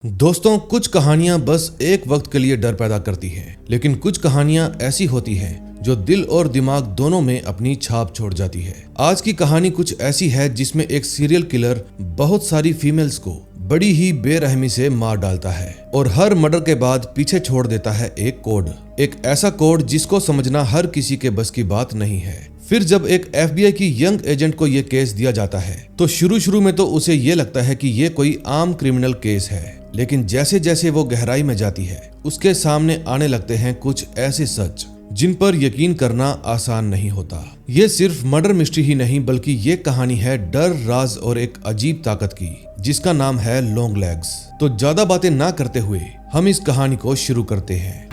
दोस्तों, कुछ कहानियां बस एक वक्त के लिए डर पैदा करती हैं, लेकिन कुछ कहानियां ऐसी होती हैं जो दिल और दिमाग दोनों में अपनी छाप छोड़ जाती है। आज की कहानी कुछ ऐसी है जिसमें एक सीरियल किलर बहुत सारी फीमेल्स को बड़ी ही बेरहमी से मार डालता है और हर मर्डर के बाद पीछे छोड़ देता है एक कोड, एक ऐसा कोड जिसको समझना हर किसी के बस की बात नहीं है। फिर जब एक FBI की यंग एजेंट को ये केस दिया जाता है तो शुरू में तो उसे ये लगता है कि ये कोई आम क्रिमिनल केस है, लेकिन जैसे जैसे वो गहराई में जाती है उसके सामने आने लगते हैं कुछ ऐसे सच जिन पर यकीन करना आसान नहीं होता। ये सिर्फ मर्डर मिस्ट्री ही नहीं बल्कि ये कहानी है डर, राज और एक अजीब ताकत की, जिसका नाम है लॉन्ग लेग्स। तो ज्यादा बातें ना करते हुए हम इस कहानी को शुरू करते हैं।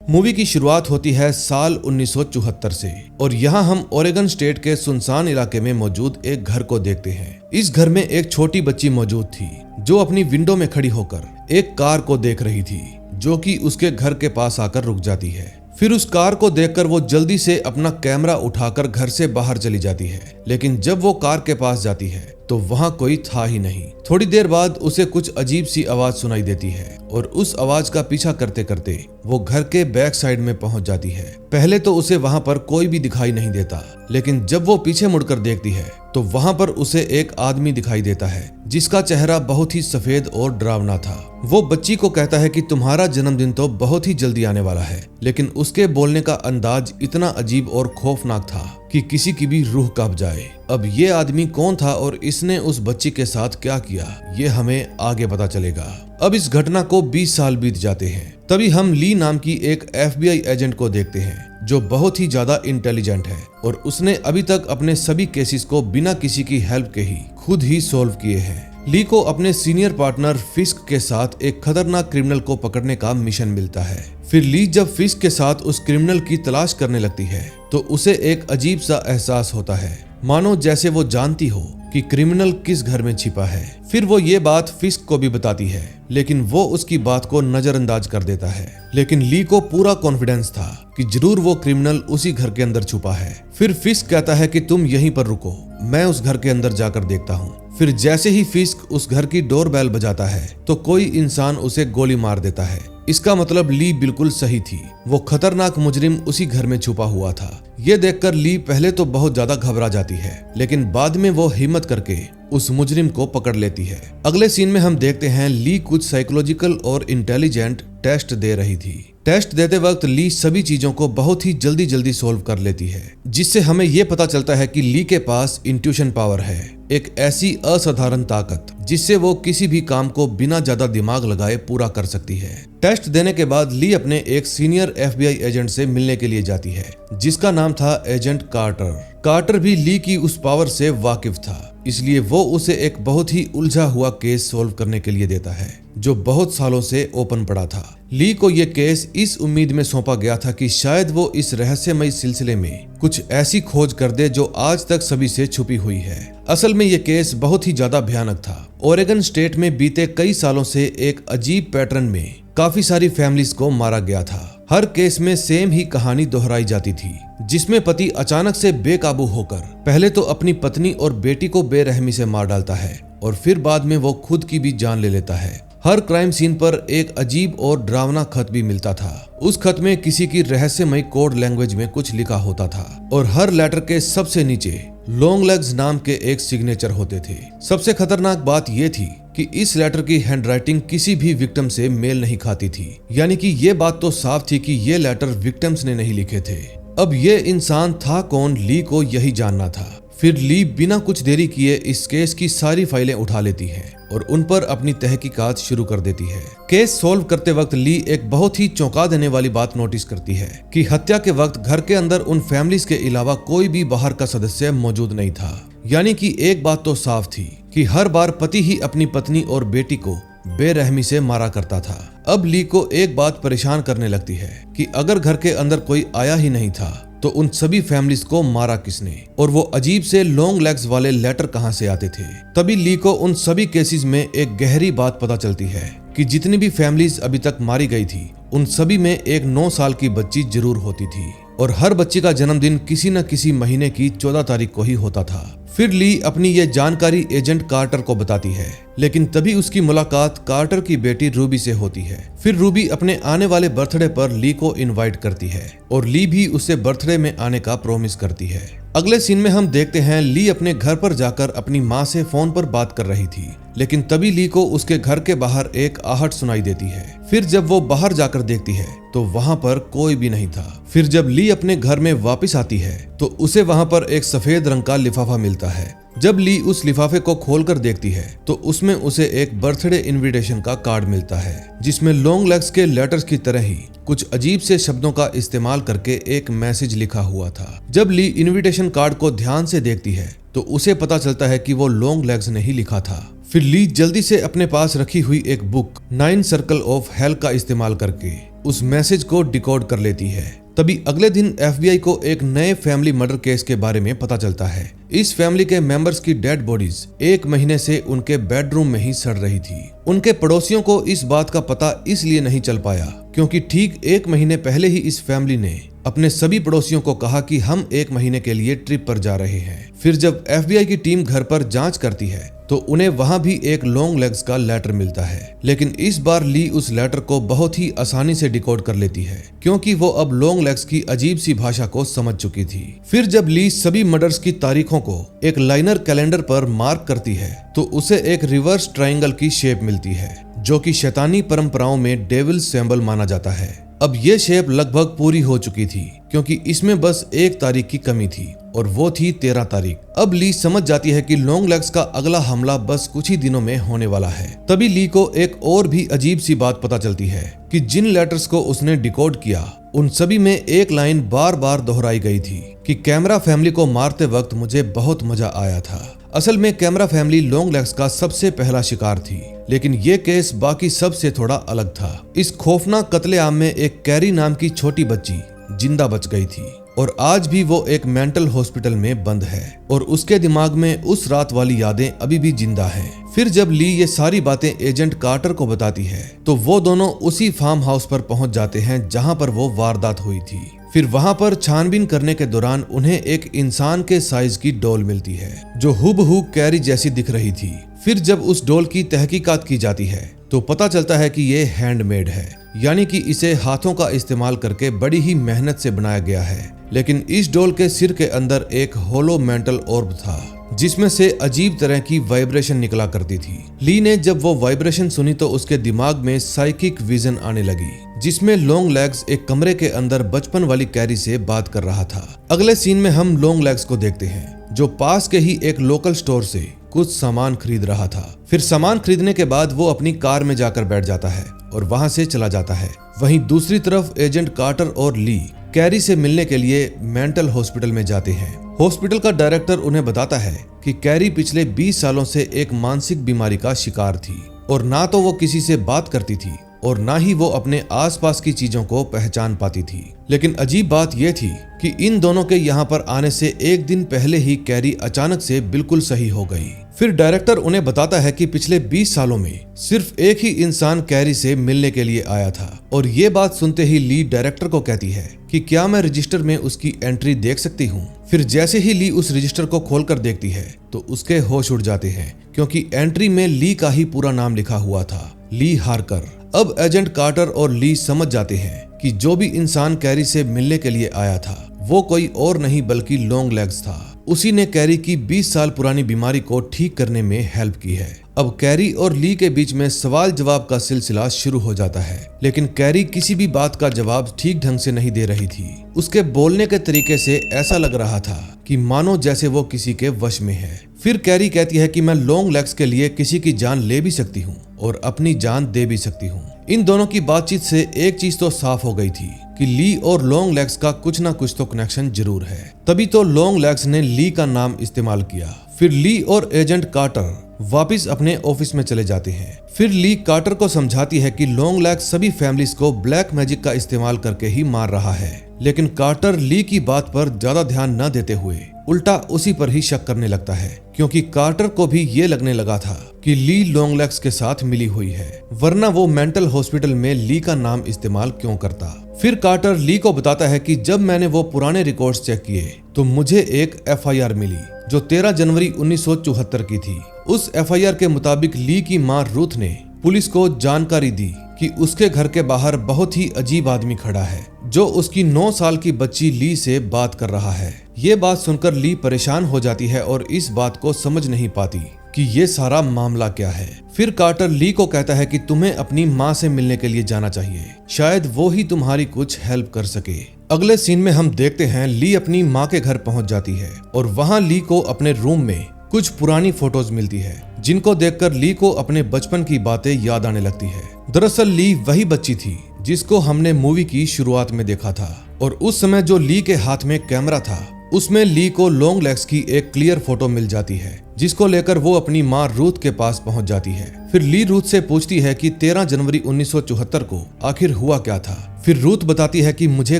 मूवी की शुरुआत होती है साल 1974 से और यहाँ हम ओरेगन स्टेट के सुनसान इलाके में मौजूद एक घर को देखते हैं। इस घर में एक छोटी बच्ची मौजूद थी जो अपनी विंडो में खड़ी होकर एक कार को देख रही थी जो कि उसके घर के पास आकर रुक जाती है। फिर उस कार को देखकर वो जल्दी से अपना कैमरा उठाकर घर से बाहर चली जाती है, लेकिन जब वो कार के पास जाती है तो वहाँ कोई था ही नहीं। थोड़ी देर बाद उसे कुछ अजीब सी आवाज सुनाई देती है और उस आवाज का पीछा करते करते वो घर के बैक साइड में पहुंच जाती है। पहले तो उसे वहां पर कोई भी दिखाई नहीं देता, लेकिन जब वो पीछे मुड़कर देखती है तो वहां पर उसे एक आदमी दिखाई देता है जिसका चेहरा बहुत ही सफेद और डरावना था। वो बच्ची को कहता है कि तुम्हारा जन्मदिन तो बहुत ही जल्दी आने वाला है, लेकिन उसके बोलने का अंदाज इतना अजीब और खौफनाक था कि किसी की भी रूह कांप जाए। अब ये आदमी कौन था और इसने उस बच्ची के साथ क्या किया, ये हमें आगे पता चलेगा। अब इस घटना को 20 साल बीत जाते हैं। तभी हम ली नाम की एक FBI एजेंट को देखते हैं जो बहुत ही ज्यादा इंटेलिजेंट है और उसने अभी तक अपने सभी केसेस को बिना किसी की हेल्प के ही खुद ही सॉल्व किए हैं। ली को अपने सीनियर पार्टनर फिस्क के साथ एक खतरनाक क्रिमिनल को पकड़ने का मिशन मिलता है। फिर ली जब फिस्क के साथ उस क्रिमिनल की तलाश करने लगती है तो उसे एक अजीब सा एहसास होता है, मानो जैसे वो जानती हो कि क्रिमिनल किस घर में छिपा है। फिर वो ये बात फिस्क को भी बताती है, लेकिन वो उसकी बात को नजरअंदाज कर देता है। लेकिन ली को पूरा कॉन्फिडेंस था कि जरूर वो क्रिमिनल उसी घर के अंदर छुपा है। फिर फिस्क कहता है कि तुम यहीं पर रुको, मैं उस घर के अंदर जाकर देखता हूँ। फिर जैसे ही फिस्क उस घर की डोरबेल बजाता है तो कोई इंसान उसे गोली मार देता है। इसका मतलब ली बिल्कुल सही थी, वो खतरनाक मुजरिम उसी घर में छुपा हुआ था। ये देखकर ली पहले तो बहुत ज्यादा घबरा जाती है, लेकिन बाद में वो हिम्मत करके उस मुजरिम को पकड़ लेती है। अगले सीन में हम देखते हैं ली कुछ साइकोलॉजिकल और इंटेलिजेंट टेस्ट दे रही थी। टेस्ट देते वक्त ली सभी चीजों को बहुत ही जल्दी सोल्व कर लेती है, जिससे हमें ये पता चलता है कि ली के पास इंट्यूशन पावर है, एक ऐसी असाधारण ताकत जिससे वो किसी भी काम को बिना ज्यादा दिमाग लगाए पूरा कर सकती है। टेस्ट देने के बाद ली अपने एक सीनियर FBI एजेंट से मिलने के लिए जाती है जिसका नाम था एजेंट कार्टर। कार्टर भी ली की उस पावर से वाकिफ था, इसलिए वो उसे एक बहुत ही उलझा हुआ केस सॉल्व करने के लिए देता है जो बहुत सालों से ओपन पड़ा था। ली को ये केस इस उम्मीद में सौंपा गया था कि शायद वो इस रहस्यमयी सिलसिले में कुछ ऐसी खोज कर दे जो आज तक सभी से छुपी हुई है। असल में ये केस बहुत ही ज्यादा भयानक था। ओरेगन स्टेट में बीते कई सालों से एक अजीब पैटर्न में काफी सारी फैमिलीज को मारा गया था। हर केस में सेम ही कहानी दोहराई जाती थी, जिसमें पति अचानक से बेकाबू होकर पहले तो अपनी पत्नी और बेटी को बेरहमी से मार डालता है और फिर बाद में वो खुद की भी जान ले लेता है। हर क्राइम सीन पर एक अजीब और डरावना खत भी मिलता था। उस खत में किसी की रहस्यमयी कोड लैंग्वेज में कुछ लिखा होता था और हर लेटर के सबसे नीचे लॉन्ग लेग्स नाम के एक सिग्नेचर होते थे। सबसे खतरनाक बात यह थी कि इस लेटर की हैंडराइटिंग किसी भी विक्टिम से मेल नहीं खाती थी, यानी कि ये बात तो साफ थी कि ये लेटर विक्टिम्स ने नहीं लिखे थे। अब ये इंसान था कौन, ली को यही जानना था। फिर ली बिना कुछ देरी किए इस केस की सारी फाइलें उठा लेती है और उन पर अपनी तहकीकात शुरू कर देती है। केस सॉल्व करते वक्त ली एक बहुत ही चौंका देने वाली बात नोटिस करती है कि हत्या के वक्त घर के अंदर उन फैमिलीज के अलावा कोई भी बाहर का सदस्य मौजूद नहीं था। यानी कि एक बात तो साफ थी कि हर बार पति ही अपनी पत्नी और बेटी को बेरहमी से मारा करता था। अब ली को एक बात परेशान करने लगती है कि अगर घर के अंदर कोई आया ही नहीं था तो उन सभी फैमिलीज को मारा किसने और वो अजीब से लॉन्ग लेग्स वाले लेटर कहां से आते थे। तभी ली को उन सभी केसेस में एक गहरी बात पता चलती है कि जितनी भी फैमिलीज अभी तक मारी गई थी उन सभी में एक 9 साल की बच्ची जरूर होती थी। और हर बच्ची का जन्मदिन किसी न किसी महीने की 14 तारीख को ही होता था। फिर ली अपनी ये जानकारी एजेंट कार्टर को बताती है, लेकिन तभी उसकी मुलाकात कार्टर की बेटी रूबी से होती है। फिर रूबी अपने आने वाले बर्थडे पर ली को इनवाइट करती है और ली भी उसे बर्थडे में आने का प्रॉमिस करती है। अगले सीन में हम देखते हैं ली अपने घर पर जाकर अपनी माँ से फोन पर बात कर रही थी, लेकिन तभी ली को उसके घर के बाहर एक आहट सुनाई देती है। फिर जब वो बाहर जाकर देखती है तो वहाँ पर कोई भी नहीं था। फिर जब ली अपने घर में वापस आती है तो उसे वहाँ पर एक सफेद रंग का लिफाफा मिलता है। जब ली उस लिफाफे को खोलकर देखती है तो उसमें उसे एक बर्थडे इनविटेशन का कार्ड मिलता है, जिसमें लॉन्ग लेग्स के लेटर्स की तरह ही कुछ अजीब से शब्दों का इस्तेमाल करके एक मैसेज लिखा हुआ था। जब ली इनविटेशन कार्ड को ध्यान से देखती है तो उसे पता चलता है कि वो लॉन्ग लेग्स ने ही लिखा था। फिर ली जल्दी से अपने पास रखी हुई एक बुक 9 सर्कल ऑफ हेल का इस्तेमाल करके उस मैसेज को डिकोड कर लेती है। तभी अगले दिन FBI को एक नए फैमिली मर्डर केस के बारे में पता चलता है। इस फैमिली के मेंबर्स की डेड बॉडीज 1 महीने से उनके बेडरूम में ही सड़ रही थी। उनके पड़ोसियों को इस बात का पता इसलिए नहीं चल पाया क्योंकि ठीक 1 महीने पहले ही इस फैमिली ने अपने सभी पड़ोसियों को कहा कि हम 1 महीने के लिए ट्रिप पर जा रहे हैं। फिर जब FBI की टीम घर पर जांच करती है तो उन्हें वहां भी एक लॉन्ग लेग्स का लेटर मिलता है, लेकिन इस बार ली उस लेटर को बहुत ही आसानी से डिकोड कर लेती है क्योंकि वो अब लॉन्ग लेग्स की अजीब सी भाषा को समझ चुकी थी। फिर जब ली सभी मर्डर्स की तारीखों को एक लाइनर कैलेंडर पर मार्क करती है तो उसे एक रिवर्स ट्रायंगल की शेप मिलती है, जो कि शैतानी परंपराओं में डेविल सिंबल माना जाता है। अब ये शेप लगभग पूरी हो चुकी थी क्योंकि इसमें बस एक तारीख की कमी थी और वो थी 13 तारीख। अब ली समझ जाती है कि लॉन्ग लेग्स का अगला हमला बस कुछ ही दिनों में होने वाला है। तभी ली को एक और भी अजीब सी बात पता चलती है कि जिन लेटर्स को उसने डिकोड किया उन सभी में एक लाइन बार बार दोहराई गई थी कि कैमरा फैमिली को मारते वक्त मुझे बहुत मजा आया था। असल में कैमरा फैमिली लॉन्ग लेग्स का सबसे पहला शिकार थी, लेकिन ये केस बाकी सब से थोड़ा अलग था। इस खौफनाक कत्लेआम में एक कैरी नाम की छोटी बच्ची जिंदा बच गई थी और आज भी वो एक मेंटल हॉस्पिटल में बंद है और उसके दिमाग में उस रात वाली यादें अभी भी जिंदा हैं। फिर जब ली ये सारी बातें एजेंट कार्टर को बताती है तो वो दोनों उसी फार्म हाउस पर पहुंच जाते हैं जहां पर वो वारदात हुई थी। फिर वहां पर छानबीन करने के दौरान उन्हें एक इंसान के साइज की डॉल मिलती है जो हुबहू कैरी जैसी दिख रही थी। फिर जब उस डॉल की तहकीकात की जाती है तो पता चलता है कि ये हैंडमेड है, यानी कि इसे हाथों का इस्तेमाल करके बड़ी ही मेहनत से बनाया गया है। लेकिन इस डॉल के सिर के अंदर एक होलो मेंटल ऑर्ब था जिसमें से अजीब तरह की वाइब्रेशन निकला करती थी। ली ने जब वो वाइब्रेशन सुनी तो उसके दिमाग में साइकिक विजन आने लगी जिसमें लॉन्ग लेग्स एक कमरे के अंदर बचपन वाली कैरी से बात कर रहा था। अगले सीन में हम लॉन्ग लेग्स को देखते हैं जो पास के ही एक लोकल स्टोर से कुछ सामान खरीद रहा था। फिर सामान खरीदने के बाद वो अपनी कार में जाकर बैठ जाता है और वहां से चला जाता है। वहीं दूसरी तरफ एजेंट कार्टर और ली कैरी से मिलने के लिए मेंटल हॉस्पिटल में जाते हैं। हॉस्पिटल का डायरेक्टर उन्हें बताता है कि कैरी पिछले 20 सालों से एक मानसिक बीमारी का शिकार थी और ना तो वो किसी से बात करती थी और ना ही वो अपने आसपास की चीजों को पहचान पाती थी। लेकिन अजीब बात यह थी कि इन दोनों के यहाँ पर आने से एक दिन पहले ही कैरी अचानक से बिल्कुल सही हो गई। फिर डायरेक्टर उन्हें बताता है कि पिछले 20 सालों में सिर्फ एक ही इंसान कैरी से मिलने के लिए आया था और ये बात सुनते ही ली डायरेक्टर को कहती है कि क्या मैं रजिस्टर में उसकी एंट्री देख सकती हूँ। फिर जैसे ही ली उस रजिस्टर को खोलकर देखती है तो उसके होश उड़ जाते हैं क्योंकि एंट्री में ली का ही पूरा नाम लिखा हुआ था, ली हार्कर। अब एजेंट कार्टर और ली समझ जाते हैं कि जो भी इंसान कैरी से मिलने के लिए आया था वो कोई और नहीं बल्कि लॉन्ग लेग्स था। उसी ने कैरी की 20 साल पुरानी बीमारी को ठीक करने में हेल्प की है। अब कैरी और ली के बीच में सवाल जवाब का सिलसिला शुरू हो जाता है, लेकिन कैरी किसी भी बात का जवाब ठीक ढंग से नहीं दे रही थी। उसके बोलने के तरीके से ऐसा लग रहा था कि मानो जैसे वो किसी के वश में है। फिर कैरी कहती है कि मैं लॉन्ग लेग्स के लिए किसी की जान ले भी सकती हूँ और अपनी जान दे भी सकती हूँ। इन दोनों की बातचीत से एक चीज तो साफ हो गई थी कि ली और लॉन्ग लेग्स का कुछ ना कुछ तो कनेक्शन जरूर है। तभी तो लॉन्ग लेग्स ने ली का नाम इस्तेमाल किया। फिर ली और एजेंट कार्टर वापस अपने ऑफिस में चले जाते हैं। फिर ली कार्टर को समझाती है कि लॉन्ग लेग्स सभी फैमिलीज को ब्लैक मैजिक का इस्तेमाल करके ही मार रहा है, लेकिन कार्टर ली की बात पर ज्यादा ध्यान न देते हुए उल्टा उसी पर ही शक करने लगता है क्योंकि कार्टर को भी ये लगने लगा था कि ली लॉन्ग लेग्स के साथ मिली हुई है, वरना वो मेंटल हॉस्पिटल में ली का नाम इस्तेमाल क्यों करता। फिर कार्टर ली को बताता है कि जब मैंने वो पुराने रिकॉर्ड्स चेक किए तो मुझे एक एफआईआर मिली जो 13 जनवरी 1974 की थी। उस एफआईआर के मुताबिक ली की मां रूथ ने पुलिस को जानकारी दी कि उसके घर के बाहर बहुत ही अजीब आदमी खड़ा है जो उसकी 9 साल की बच्ची ली से बात कर रहा है। ये बात सुनकर ली परेशान हो जाती है और इस बात को समझ नहीं पाती कि ये सारा मामला क्या है। फिर कार्टर ली को कहता है कि तुम्हें अपनी माँ से मिलने के लिए जाना चाहिए, शायद वो ही तुम्हारी कुछ हेल्प कर सके। अगले सीन में हम देखते हैं ली अपनी माँ के घर पहुंच जाती है और वहाँ ली को अपने रूम में कुछ पुरानी फोटोज मिलती है जिनको देखकर ली को अपने बचपन की बातें याद आने लगती है। दरअसल ली वही बच्ची थी जिसको हमने मूवी की शुरुआत में देखा था और उस समय जो ली के हाथ में कैमरा था उसमें ली को लॉन्ग लेग्स की एक क्लियर फोटो मिल जाती है जिसको लेकर वो अपनी माँ रूथ के पास पहुंच जाती है। फिर ली रूथ से पूछती है कि 13 जनवरी 1974 को आखिर हुआ क्या था। फिर रूथ बताती है कि मुझे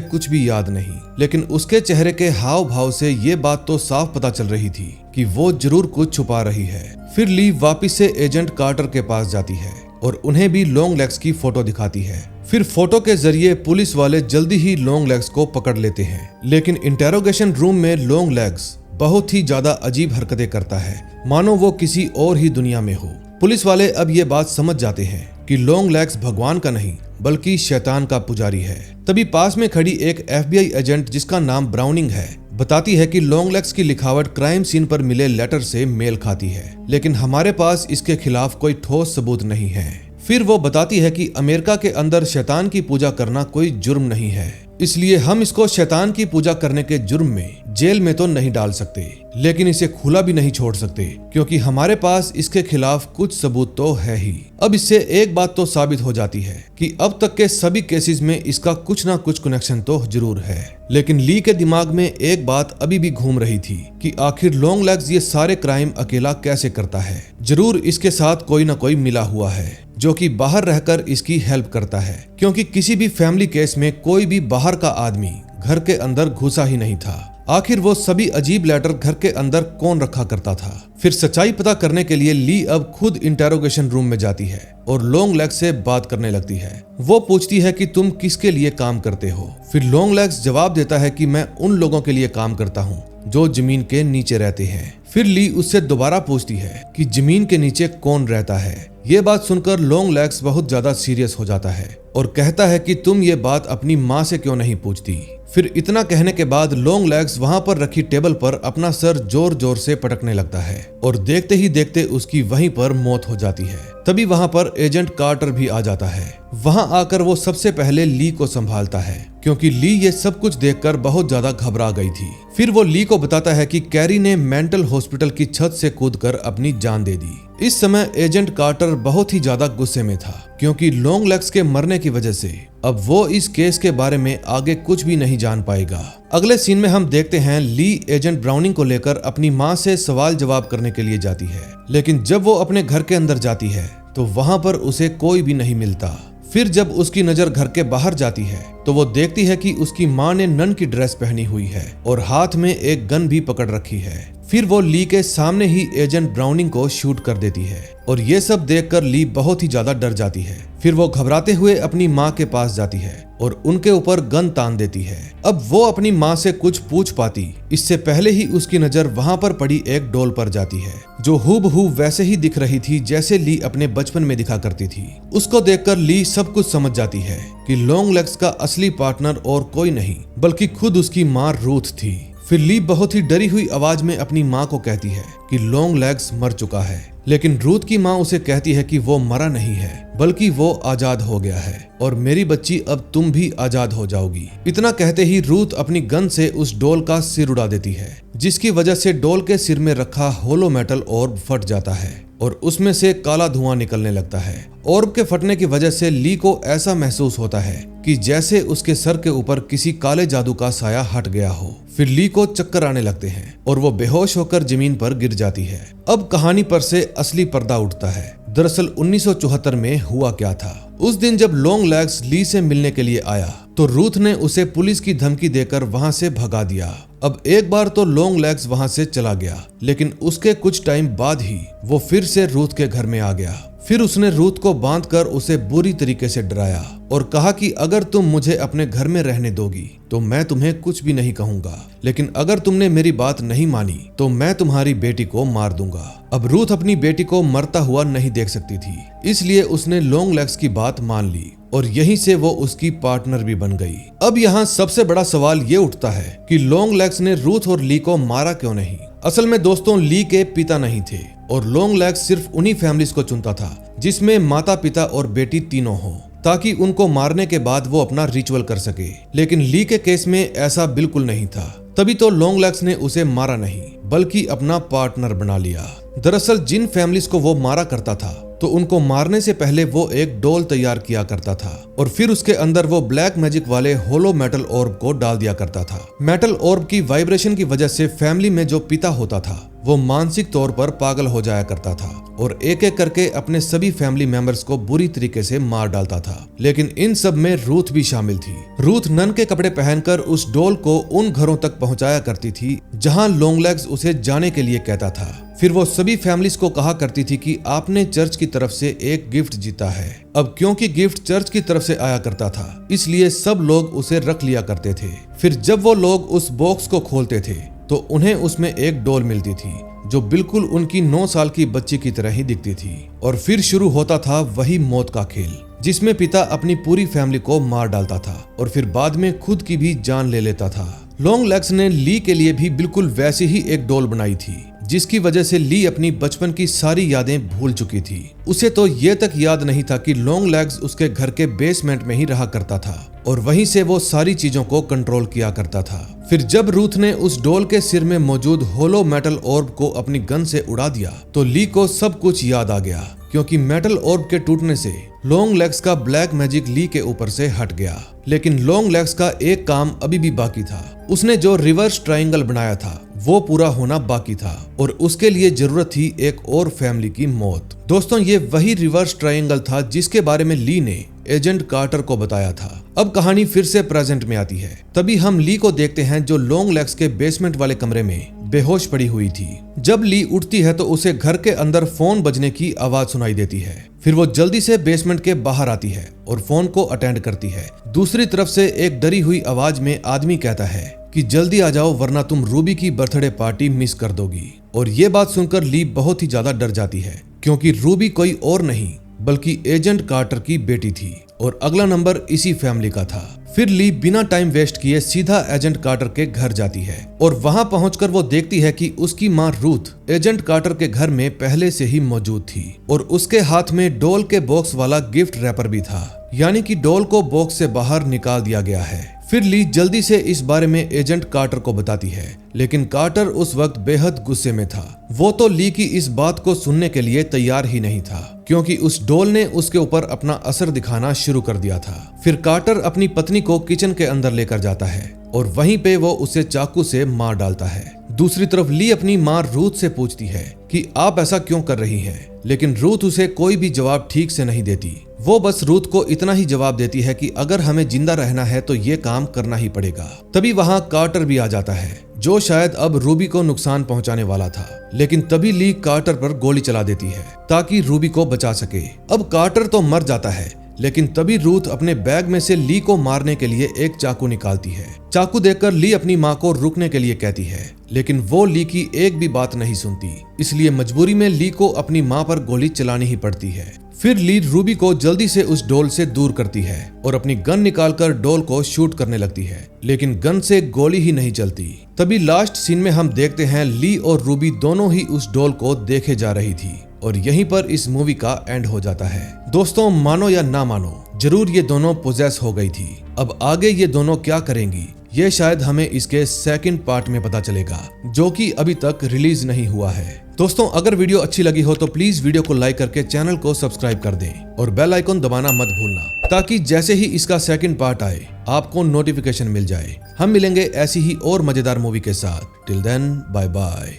कुछ भी याद नहीं, लेकिन उसके चेहरे के हाव भाव से ये बात तो साफ पता चल रही थी कि वो जरूर कुछ छुपा रही है। फिर ली वापिस से एजेंट कार्टर के पास जाती है और उन्हें भी लॉन्ग लेग्स की फोटो दिखाती है। फिर फोटो के जरिए पुलिस वाले जल्दी ही लॉन्ग लेग्स को पकड़ लेते हैं, लेकिन इंटेरोगेशन रूम में लॉन्ग लेग्स बहुत ही ज्यादा अजीब हरकतें करता है, मानो वो किसी और ही दुनिया में हो। पुलिस वाले अब ये बात समझ जाते हैं कि लॉन्ग लेग्स भगवान का नहीं बल्कि शैतान का पुजारी है। तभी पास में खड़ी एक FBI एजेंट जिसका नाम ब्राउनिंग है बताती है कि लॉन्ग लेग्स की लिखावट क्राइम सीन पर मिले लेटर से मेल खाती है, लेकिन हमारे पास इसके खिलाफ कोई ठोस सबूत नहीं है। फिर वो बताती है कि अमेरिका के अंदर शैतान की पूजा करना कोई जुर्म नहीं है, इसलिए हम इसको शैतान की पूजा करने के जुर्म में जेल में तो नहीं डाल सकते, लेकिन इसे खुला भी नहीं छोड़ सकते क्योंकि हमारे पास इसके खिलाफ कुछ सबूत तो है ही। अब इससे एक बात तो साबित हो जाती है कि अब तक के सभी केसेस में इसका कुछ ना कुछ कनेक्शन तो जरूर है। लेकिन ली के दिमाग में एक बात अभी भी घूम रही थी कि आखिर लॉन्ग लेग्स ये सारे क्राइम अकेला कैसे करता है। जरूर इसके साथ कोई ना कोई मिला हुआ है जो कि बाहर रहकर इसकी हेल्प करता है, क्योंकि किसी भी फैमिली केस में कोई भी बाहर का आदमी घर के अंदर घुसा ही नहीं था। आखिर वो सभी अजीब लेटर घर के अंदर कौन रखा करता था। फिर सच्चाई पता करने के लिए ली अब खुद इंटेरोगेशन रूम में जाती है और लॉन्ग लेग्स से बात करने लगती है। वो पूछती है कि तुम किसके लिए काम करते हो। फिर लॉन्ग लेग्स जवाब देता है कि मैं उन लोगों के लिए काम करता हूँ जो जमीन के नीचे रहते हैं। फिर ली उससे दोबारा पूछती है कि जमीन के नीचे कौन रहता है। ये बात सुनकर लॉन्ग लेग्स बहुत ज्यादा सीरियस हो जाता है और कहता है कि तुम ये बात अपनी माँ से क्यों नहीं पूछती। फिर इतना कहने के बाद लॉन्ग लेग्स वहां पर रखी टेबल पर अपना सर जोर जोर से पटकने लगता है और देखते ही देखते उसकी वहीं पर मौत हो जाती है। तभी वहां पर एजेंट कार्टर भी आ जाता है। वहां आकर वो सबसे पहले ली को संभालता है क्योंकि ली ये सब कुछ देखकर बहुत ज्यादा घबरा गई थी। फिर वो ली को बताता है कि कैरी ने मेंटल हॉस्पिटल की छत से कूदकर अपनी जान दे दी। इस समय एजेंट कार्टर बहुत ही ज्यादा गुस्से में था क्योंकि लॉन्ग लेग्स के मरने की वजह से अब वो इस केस के बारे में आगे कुछ भी नहीं जान पाएगा। अगले सीन में हम देखते हैं ली एजेंट ब्राउनिंग को लेकर अपनी माँ से सवाल जवाब करने के लिए जाती है, लेकिन जब वो अपने घर के अंदर जाती है तो वहां पर उसे कोई भी नहीं मिलता। फिर जब उसकी नजर घर के बाहर जाती है तो वो देखती है कि उसकी माँ ने नन की ड्रेस पहनी हुई है और हाथ में एक गन भी पकड़ रखी है। फिर वो ली के सामने ही एजेंट ब्राउनिंग को शूट कर देती है और ये सब देखकर ली बहुत ही ज्यादा डर जाती है। फिर वो घबराते हुए अपनी माँ के पास जाती है और उनके ऊपर गन तान देती है। अब वो अपनी माँ से कुछ पूछ पाती इससे पहले ही उसकी नजर वहां पर पड़ी एक डॉल पर जाती है जो हूबहू वैसे ही दिख रही थी जैसे ली अपने बचपन में दिखा करती थी। उसको देखकर ली सब कुछ समझ जाती है कि लॉन्ग लेग्स का असली पार्टनर और कोई नहीं बल्कि खुद उसकी माँ रूथ थी। फिर ली बहुत ही डरी हुई आवाज में अपनी माँ को कहती है कि लॉन्ग लेग्स मर चुका है, लेकिन रूथ की माँ उसे कहती है कि वो मरा नहीं है बल्कि वो आजाद हो गया है और मेरी बच्ची अब तुम भी आजाद हो जाओगी। इतना कहते ही रूथ अपनी गन से उस डॉल का सिर उड़ा देती है जिसकी वजह से डॉल के सिर में रखा होलो मेटल ऑर्ब फट जाता है और उसमें से काला धुआं निकलने लगता है। ऑर्ब के फटने की वजह से ली को ऐसा महसूस होता है कि जैसे उसके सर के ऊपर किसी काले जादू का साया हट गया हो। फिर ली को चक्कर आने लगते हैं और वो बेहोश होकर जमीन पर गिर जाती है। अब कहानी पर से असली पर्दा उठता है। दरअसल 1974 में हुआ क्या था। उस दिन जब लॉन्ग लेग्स ली से मिलने के लिए आया तो रूथ ने उसे पुलिस की धमकी देकर वहां से भगा दिया। अब एक बार तो लॉन्ग लेग्स वहां से चला गया, लेकिन उसके कुछ टाइम बाद ही वो फिर से रूथ के घर में आ गया। फिर उसने रूथ को बांधकर उसे बुरी तरीके से डराया और कहा कि अगर तुम मुझे अपने घर में रहने दोगी तो मैं तुम्हें कुछ भी नहीं कहूंगा, लेकिन अगर तुमने मेरी बात नहीं मानी तो मैं तुम्हारी बेटी को मार दूंगा। अब रूथ अपनी बेटी को मरता हुआ नहीं देख सकती थी, इसलिए उसने लॉन्ग लेग्स की बात मान ली और यहीं से वो उसकी पार्टनर भी बन गई। अब यहाँ सबसे बड़ा सवाल ये उठता है कि लॉन्ग लेग्स ने रूथ और ली को मारा क्यों नहीं। असल में दोस्तों, ली के पिता नहीं थे और लॉन्ग लेग्स सिर्फ उन्हीं फैमिलीज को चुनता था जिसमें माता पिता और बेटी तीनों हो, ताकि उनको मारने के बाद वो अपना रिचुअल कर सके। लेकिन ली के केस में ऐसा बिल्कुल नहीं था, तभी तो लॉन्ग लेग्स ने उसे मारा नहीं बल्कि अपना पार्टनर बना लिया। दरअसल जिन फैमिलीज को वो मारा करता था तो उनको मारने से पहले वो एक डोल तैयार किया करता था और फिर उसके अंदर वो ब्लैक मैजिक वाले होलो मेटल ऑर्ब को डाल दिया करता था। मेटल ऑर्ब की वाइब्रेशन की वजह से फैमिली में जो पिता होता था वो मानसिक तौर पर पागल हो जाया करता था और एक एक करके अपने सभी फैमिली मेंबर्स को बुरी तरीके से मार डालता था। लेकिन इन सब में रूथ भी शामिल थी। रूथ नन के कपड़े पहनकर उस डोल को उन घरों तक पहुंचाया करती थी जहां लॉन्ग लेग्स उसे जाने के लिए कहता था। फिर वो सभी फैमिलीज को कहा करती थी कि आपने चर्च की तरफ से एक गिफ्ट जीता है। अब क्योंकि गिफ्ट चर्च की तरफ से आया करता था, इसलिए सब लोग उसे रख लिया करते थे। फिर जब वो लोग उस बॉक्स को खोलते थे तो उन्हें उसमें एक डॉल मिलती थी जो बिल्कुल उनकी 9 साल की बच्ची की तरह ही दिखती थी। और फिर शुरू होता था वही मौत का खेल, जिसमें पिता अपनी पूरी फैमिली को मार डालता था और फिर बाद में खुद की भी जान ले लेता था। लॉन्ग लेग्स ने ली के लिए भी बिल्कुल वैसी ही एक डॉल बनाई थी, जिसकी वजह से ली अपनी बचपन की सारी यादें भूल चुकी थी। उसे तो ये तक याद नहीं था कि लॉन्ग लेग्स उसके घर के बेसमेंट में ही रहा करता था और वहीं से वो सारी चीजों को कंट्रोल किया करता था। फिर जब रूथ ने उस डॉल के सिर में मौजूद होलो मेटल ऑर्ब को अपनी गन से उड़ा दिया तो ली को सब कुछ याद आ गया, क्योंकि मेटल ऑर्ब के टूटने से लॉन्ग लेग्स का ब्लैक मैजिक ली के ऊपर से हट गया। लेकिन लॉन्ग लेग्स का एक काम अभी भी बाकी था। उसने जो रिवर्स ट्रायंगल बनाया था वो पूरा होना बाकी था और उसके लिए जरूरत थी एक और फैमिली की मौत। दोस्तों, ये वही रिवर्स ट्रायंगल था जिसके बारे में ली ने एजेंट कार्टर को बताया था। अब कहानी फिर से प्रेजेंट में आती है। तभी हम ली को देखते हैं जो लॉन्ग लेग्स के बेसमेंट वाले कमरे में बेहोश पड़ी हुई थी। जब ली उठती है तो उसे घर के अंदर फोन बजने की आवाज सुनाई देती है। फिर वो जल्दी से बेसमेंट के बाहर आती है और फोन को अटेंड करती है। दूसरी तरफ से एक डरी हुई आवाज में आदमी कहता है कि जल्दी आ जाओ वरना तुम रूबी की बर्थडे पार्टी मिस कर दोगी। और ये बात सुनकर ली बहुत ही ज्यादा डर जाती है, क्योंकि रूबी कोई और नहीं बल्कि एजेंट कार्टर की बेटी थी और अगला नंबर इसी फैमिली का था। फिर ली बिना टाइम वेस्ट किए सीधा एजेंट कार्टर के घर जाती है और वहां पहुंचकर वो देखती है कि उसकी मां रूथ एजेंट कार्टर के घर में पहले से ही मौजूद थी और उसके हाथ में डॉल के बॉक्स वाला गिफ्ट रैपर भी था, यानी कि डॉल को बॉक्स से बाहर निकाल दिया गया है। फिर ली जल्दी से इस बारे में एजेंट कार्टर को बताती है, लेकिन कार्टर उस वक्त बेहद गुस्से में था। वो तो ली की इस बात को सुनने के लिए तैयार ही नहीं था, क्योंकि उस डॉल ने उसके ऊपर अपना असर दिखाना शुरू कर दिया था। फिर कार्टर अपनी पत्नी को किचन के अंदर लेकर जाता है और वहीं पे वो उसे चाकू से मार डालता है। दूसरी तरफ ली अपनी मां रूथ से पूछती है कि आप ऐसा क्यों कर रही हैं, लेकिन रूथ उसे कोई भी जवाब ठीक से नहीं देती। वो बस रूथ को इतना ही जवाब देती है कि अगर हमें जिंदा रहना है तो ये काम करना ही पड़ेगा। तभी वहां कार्टर भी आ जाता है, जो शायद अब रूबी को नुकसान पहुंचाने वाला था, लेकिन तभी ली कार्टर पर गोली चला देती है ताकि रूबी को बचा सके। अब कार्टर तो मर जाता है, लेकिन तभी रूथ अपने बैग में से ली को मारने के लिए एक चाकू निकालती है। चाकू देखकर ली अपनी मां को रुकने के लिए कहती है, लेकिन वो ली की एक भी बात नहीं सुनती, इसलिए मजबूरी में ली को अपनी मां पर गोली चलानी ही पड़ती है। फिर ली रूबी को जल्दी से उस डॉल से दूर करती है और अपनी गन निकालकर डॉल को शूट करने लगती है, लेकिन गन से गोली ही नहीं चलती। तभी लास्ट सीन में हम देखते हैं ली और रूबी दोनों ही उस डॉल को देखे जा रही थी और यहीं पर इस मूवी का एंड हो जाता है। दोस्तों, मानो या ना मानो, जरूर ये दोनों पोजेस हो गई थी। अब आगे ये दोनों क्या करेंगी ये शायद हमें इसके सेकंड पार्ट में पता चलेगा, जो कि अभी तक रिलीज नहीं हुआ है। दोस्तों, अगर वीडियो अच्छी लगी हो तो प्लीज वीडियो को लाइक करके चैनल को सब्सक्राइब कर दें और बेल आइकन दबाना मत भूलना, ताकि जैसे ही इसका सेकंड पार्ट आए आपको नोटिफिकेशन मिल जाए। हम मिलेंगे ऐसी ही और मजेदार मूवी के साथ। Till then, bye bye.